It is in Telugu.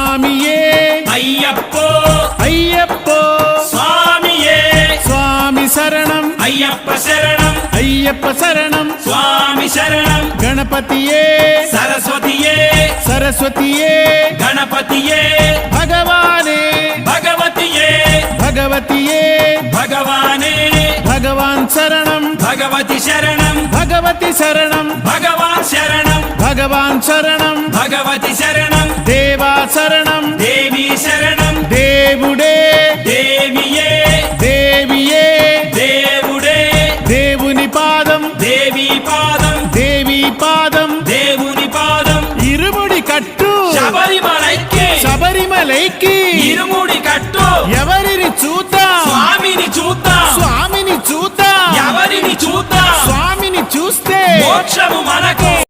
స్వామియే అయ్యప్పో అయ్యప్పో స్వామియే స్వామి శరణం అయ్యప్ప శరణం అయ్యప్ప శరణం స్వామి శరణం గణపతియే సరస్వతియే సరస్వతియే గణపతియే భగవానే భగవతియే భగవతియే భగవానే భగవాన్ శరణం భగవతి శరణం భగవతి శరణం భగవాన్ శరణం భగవాన్ శరణం భగవతి శరణం దేవా శరణం దేవి శరణం దేవుడే దేవియే దేవియే దేవుడే దేవుని పాదం దేవి పాదం దేవి పాదం దేవుని పాదం ఇరుముడి కట్టు శబరిమలైకి శబరిమలైకి ఇరుముడి కట్టు ఎవరిని చూద్దాం స్వామిని చూద్దాం స్వామిని చూద్దాం ఎవరిని చూద్దాం స్వామిని చూస్తే మోక్షము మనకు